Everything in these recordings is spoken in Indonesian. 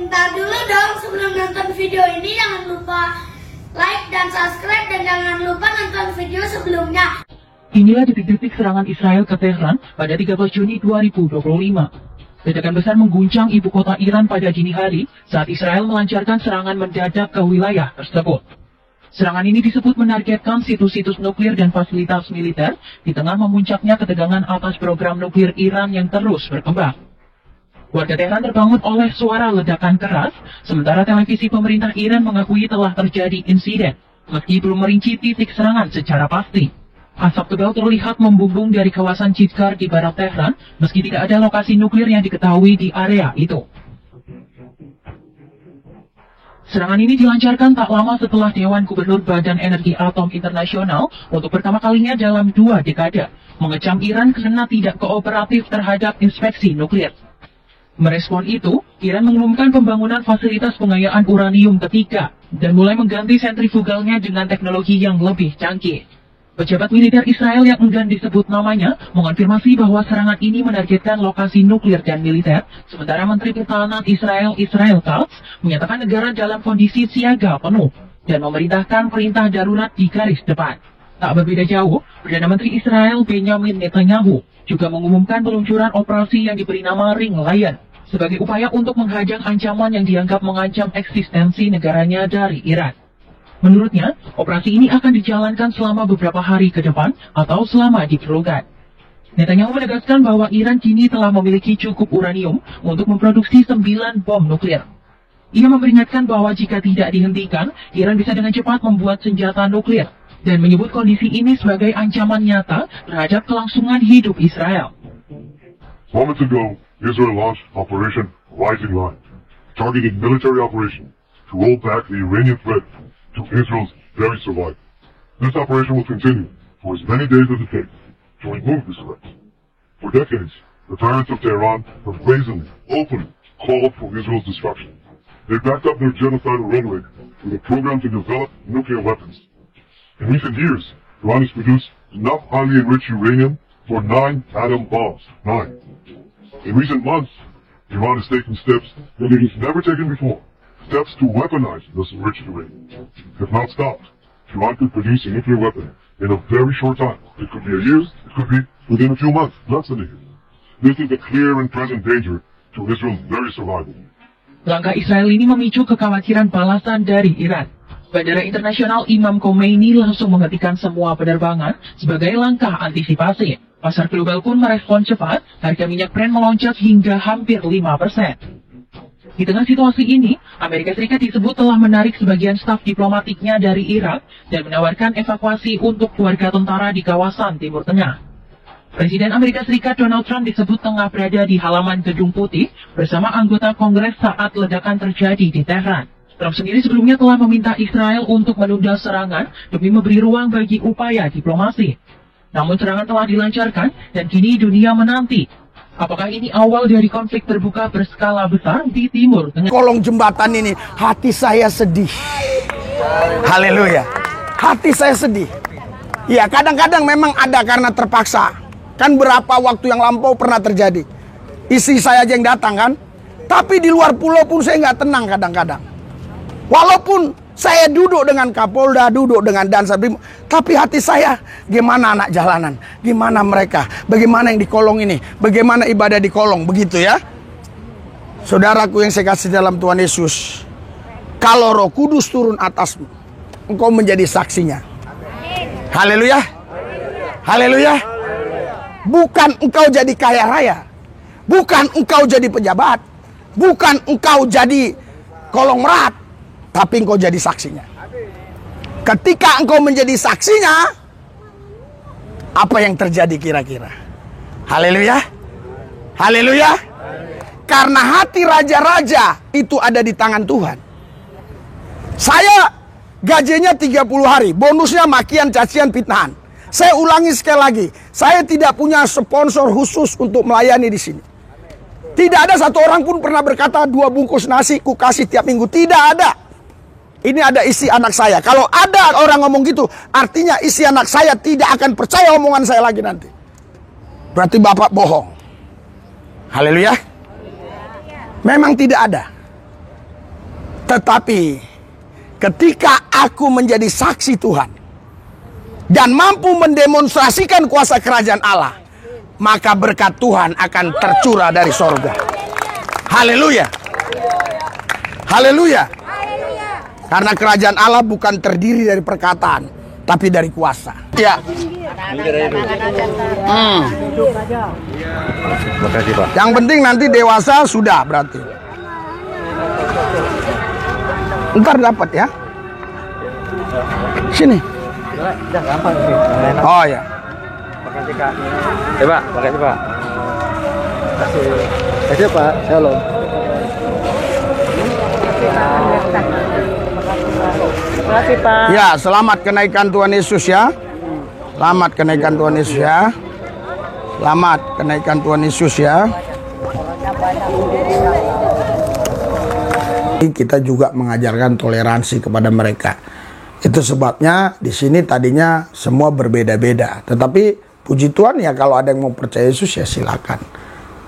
Ntar dulu dong, sebelum nonton video ini jangan lupa like dan subscribe dan jangan lupa nonton video sebelumnya. Inilah detik-detik serangan Israel ke Tehran pada 13 Juni 2025. Ledakan besar mengguncang ibu kota Iran pada dini hari saat Israel melancarkan serangan mendadak ke wilayah tersebut. Serangan ini disebut menargetkan situs-situs nuklir dan fasilitas militer di tengah memuncaknya ketegangan atas program nuklir Iran yang terus berkembang. Warga Tehran terbangun oleh suara ledakan keras, sementara televisi pemerintah Iran mengakui telah terjadi insiden, meski belum merinci titik serangan secara pasti. Asap tebal terlihat membumbung dari kawasan Chizkar di barat Tehran, meski tidak ada lokasi nuklir yang diketahui di area itu. Serangan ini dilancarkan tak lama setelah Dewan Gubernur Badan Energi Atom Internasional untuk pertama kalinya dalam 2 dekade mengecam Iran karena tidak kooperatif terhadap inspeksi nuklir. Merespon itu, Iran mengumumkan pembangunan fasilitas pengayaan uranium ketiga dan mulai mengganti sentrifugalnya dengan teknologi yang lebih canggih. Pejabat militer Israel yang enggan disebut namanya mengonfirmasi bahwa serangan ini menargetkan lokasi nuklir dan militer, sementara Menteri Pertahanan Israel Katz menyatakan negara dalam kondisi siaga penuh dan memerintahkan perintah darurat di garis depan. Tak berbeda jauh, Perdana Menteri Israel Benjamin Netanyahu juga mengumumkan peluncuran operasi yang diberi nama Ring Lion sebagai upaya untuk menghadang ancaman yang dianggap mengancam eksistensi negaranya dari Iran. Menurutnya, operasi ini akan dijalankan selama beberapa hari ke depan atau selama diperlukan. Netanyahu menegaskan bahwa Iran kini telah memiliki cukup uranium untuk memproduksi 9 bom nuklir. Ia memperingatkan bahwa jika tidak dihentikan, Iran bisa dengan cepat membuat senjata nuklir dan menyebut kondisi ini sebagai ancaman nyata terhadap kelangsungan hidup Israel. Moments ago, Israel launched Operation Rising Lion, targeting military operation to roll back the Iranian threat to Israel's very survival. This operation will continue for as many days as it takes to remove this threat. For decades, the tyrants of Tehran have brazenly, openly called for Israel's destruction. They backed up their genocidal rhetoric with a program to develop nuclear weapons. In recent years, Iran has produced enough highly enriched uranium for 9 atom bombs. 9. In recent months, Iran has taken steps that it has never taken before. Steps to weaponize this enriched uranium. If not stopped, Iran could produce a nuclear weapon in a very short time. It could be a year, it could be within a few months, less than a year. This is a clear and present danger to Israel's very survival. Langkah Israel ini memicu kekhawatiran balasan dari Iran. Bandara Internasional Imam Khomeini langsung menghentikan semua penerbangan sebagai langkah antisipasi. Pasar global pun merespon cepat, harga minyak Brent melonjak hingga hampir 5%. Di tengah situasi ini, Amerika Serikat disebut telah menarik sebagian staf diplomatiknya dari Irak dan menawarkan evakuasi untuk keluarga tentara di kawasan Timur Tengah. Presiden Amerika Serikat Donald Trump disebut tengah berada di halaman Gedung Putih bersama anggota Kongres saat ledakan terjadi di Tehran. Trump sendiri sebelumnya telah meminta Israel untuk menunda serangan demi memberi ruang bagi upaya diplomasi. Namun serangan telah dilancarkan dan kini dunia menanti. Apakah ini awal dari konflik terbuka berskala besar di Timur Tengah? Kolong jembatan ini, hati saya sedih. Haleluya. Hati saya sedih. Ya, kadang-kadang memang ada karena terpaksa. Kan berapa waktu yang lampau pernah terjadi. Istri saya aja yang datang kan. Tapi di luar pulau pun saya nggak tenang kadang-kadang. Walaupun saya duduk dengan Kapolda, duduk dengan Dansa Brimob, tapi hati saya, gimana anak jalanan? Gimana mereka? Bagaimana yang di kolong ini? Bagaimana ibadah di kolong? Begitu ya. Saudaraku yang saya kasih dalam Tuhan Yesus, kalau Roh Kudus turun atasmu, engkau menjadi saksinya. Haleluya. Haleluya. Bukan engkau jadi kaya raya. Bukan engkau jadi pejabat. Bukan engkau jadi kolong merat. Tapi engkau jadi saksinya. Ketika engkau menjadi saksinya, apa yang terjadi kira-kira? Haleluya. Haleluya. Karena hati raja-raja itu ada di tangan Tuhan. Saya gajinya 30 hari, bonusnya makian, cacian, fitnahan. Saya ulangi sekali lagi, saya tidak punya sponsor khusus untuk melayani di sini. Tidak ada satu orang pun pernah berkata 2 bungkus nasi ku kasih tiap minggu. Tidak ada. Ini ada isi anak saya. Kalau ada orang ngomong gitu, artinya isi anak saya tidak akan percaya omongan saya lagi nanti. Berarti bapak bohong. Haleluya. Memang tidak ada. Tetapi ketika aku menjadi saksi Tuhan dan mampu mendemonstrasikan kuasa kerajaan Allah, maka berkat Tuhan akan tercurah dari sorga. Haleluya. Haleluya. Karena kerajaan Allah bukan terdiri dari perkataan, tapi dari kuasa. Ya. Makasih, Pak. Yang penting nanti dewasa sudah berarti. Ntar dapat ya. Sini. Udah gampang sih. Oh ya. Makasih, Kak. Pak, makasih, Pak. Makasih, Pak. Shalom. Makasih, Pak. Ya, selamat kenaikan Tuhan Yesus ya. Selamat kenaikan Tuhan Yesus ya. Selamat kenaikan Tuhan Yesus ya. Kita juga mengajarkan toleransi kepada mereka. Itu sebabnya di sini tadinya semua berbeda-beda. Tetapi puji Tuhan ya, kalau ada yang mau percaya Yesus ya silakan.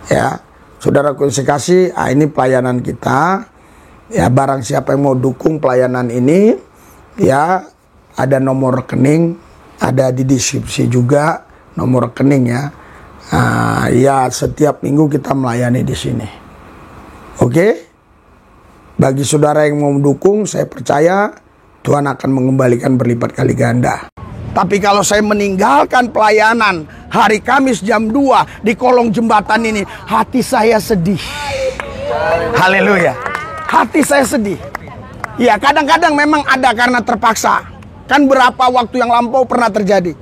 Ya, saudaraku yang sekasih, ini pelayanan kita. Ya, barang siapa yang mau dukung pelayanan ini, ya ada nomor rekening, ada di deskripsi juga nomor rekening ya. Ya setiap minggu kita melayani di sini. Oke? Bagi saudara yang mau mendukung, saya percaya Tuhan akan mengembalikan berlipat kali ganda. Tapi kalau saya meninggalkan pelayanan hari Kamis jam 2 di kolong jembatan ini, hati saya sedih. Haleluya. Hati saya sedih. Ya, kadang-kadang memang ada karena terpaksa. Kan berapa waktu yang lampau pernah terjadi.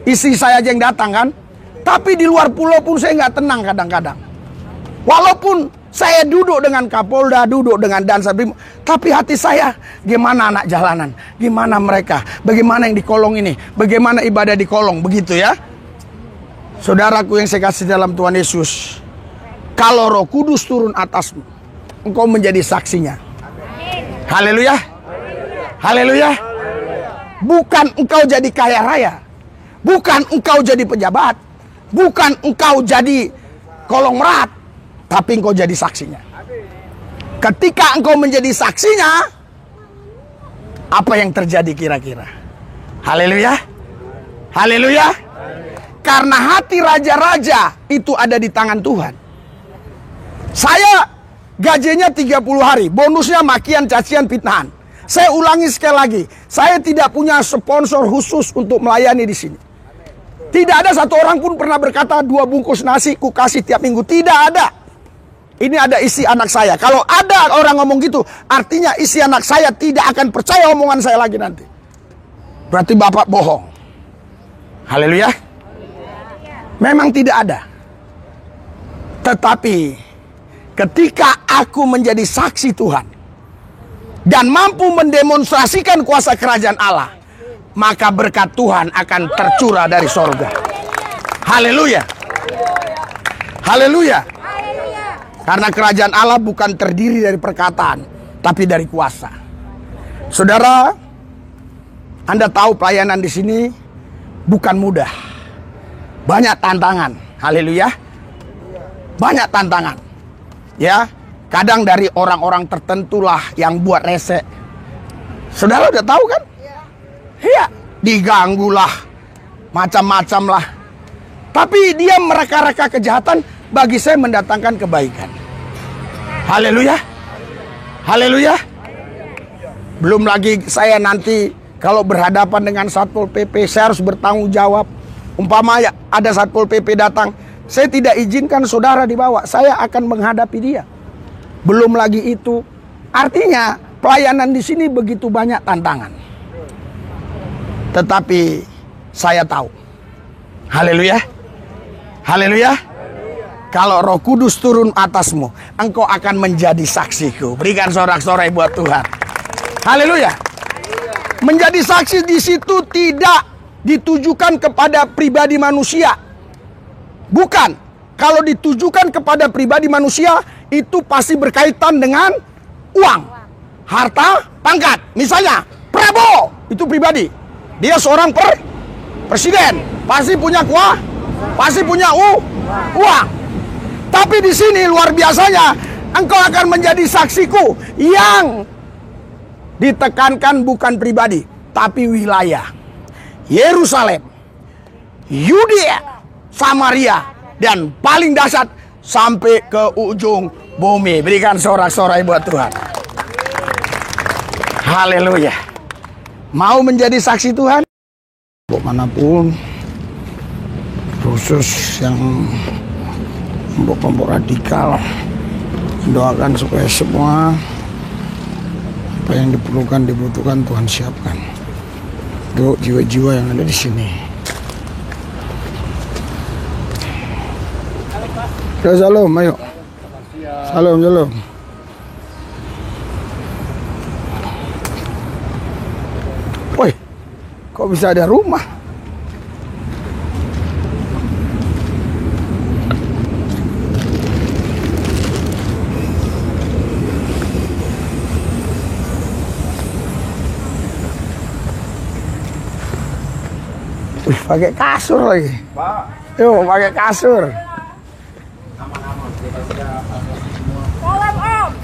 Istri saya aja yang datang kan. Tapi di luar pulau pun saya nggak tenang kadang-kadang. Walaupun saya duduk dengan Kapolda, duduk dengan Dansa Brimob, tapi hati saya, gimana anak jalanan? Gimana mereka? Bagaimana yang di kolong ini? Bagaimana ibadah di kolong? Begitu ya. Saudaraku yang saya kasih dalam Tuhan Yesus, kalau Roh Kudus turun atasmu, engkau menjadi saksinya. Haleluya. Haleluya. Bukan engkau jadi kaya raya. Bukan engkau jadi pejabat. Bukan engkau jadi kolong merat. Tapi engkau jadi saksinya. Ketika engkau menjadi saksinya, apa yang terjadi kira-kira? Haleluya. Haleluya. Karena hati raja-raja itu ada di tangan Tuhan. Saya gajinya 30 hari, bonusnya makian, cacian, fitnahan. Saya ulangi sekali lagi, saya tidak punya sponsor khusus untuk melayani di sini. Tidak ada satu orang pun pernah berkata 2 bungkus nasi ku kasih tiap minggu. Tidak ada. Ini ada isi anak saya. Kalau ada orang ngomong gitu, artinya isi anak saya tidak akan percaya omongan saya lagi nanti. Berarti bapak bohong. Haleluya. Memang tidak ada. Tetapi ketika aku menjadi saksi Tuhan dan mampu mendemonstrasikan kuasa kerajaan Allah, maka berkat Tuhan akan tercurah dari sorga. Haleluya. Haleluya. Karena kerajaan Allah bukan terdiri dari perkataan, tapi dari kuasa. Saudara, Anda tahu pelayanan di sini bukan mudah. Banyak tantangan. Haleluya. Banyak tantangan. Ya, kadang dari orang-orang tertentulah yang buat rese. Saudara udah tahu kan? Iya, diganggulah, macam-macam lah. Tapi dia mereka-reka kejahatan, bagi saya mendatangkan kebaikan. Haleluya. Haleluya. Belum lagi saya nanti kalau berhadapan dengan Satpol PP, saya harus bertanggung jawab. Umpamanya ada Satpol PP datang, saya tidak izinkan saudara dibawa, saya akan menghadapi dia. Belum lagi itu, artinya pelayanan di sini begitu banyak tantangan. Tetapi saya tahu. Haleluya. Haleluya. Kalau Roh Kudus turun atasmu, engkau akan menjadi saksiku. Berikan sorak-sorai buat Tuhan. Haleluya. Menjadi saksi di situ tidak ditujukan kepada pribadi manusia. Bukan. Kalau ditujukan kepada pribadi manusia, itu pasti berkaitan dengan uang, harta, pangkat. Misalnya, Prabowo, itu pribadi. Dia seorang presiden, pasti punya kuah, pasti punya uang. Tapi di sini luar biasanya, engkau akan menjadi saksiku yang Ditekankan bukan pribadi, tapi wilayah. Yerusalem, Yudea, Samaria, dan paling dahsyat sampai ke ujung bumi. Berikan sorak-sorai buat Tuhan. Haleluya. Mau menjadi saksi Tuhan? Manapun, khusus yang kelompok-kelompok radikal, doakan supaya semua apa yang dibutuhkan Tuhan siapkan untuk jiwa-jiwa yang ada di sini. Shalom, ayo. Shalom, shalom. Woi, kok bisa ada rumah? Wih, pakai kasur lagi. Yuk, pakai kasur.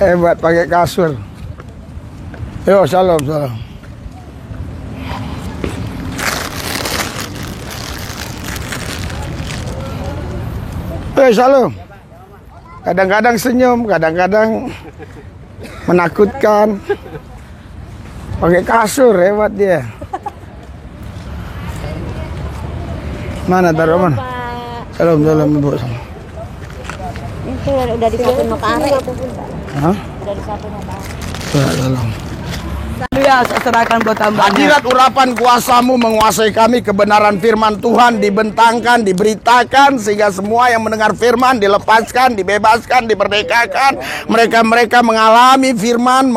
Hebat pakai kasur. Yuk, shalom, shalom. Shalom. Kadang-kadang senyum, kadang-kadang menakutkan. Pakai kasur, hebat dia. Mana taruh mana? Shalom, shalom, Bu. Itu udah disapu nokare. Hah? Udah disapu nokare. Shalom. Ya, serahkan buat tambahnya. Hadirat urapan kuasamu menguasai kami, kebenaran firman Tuhan dibentangkan, diberitakan, sehingga semua yang mendengar firman dilepaskan, dibebaskan, diperdekakan. Mereka-mereka mengalami firman,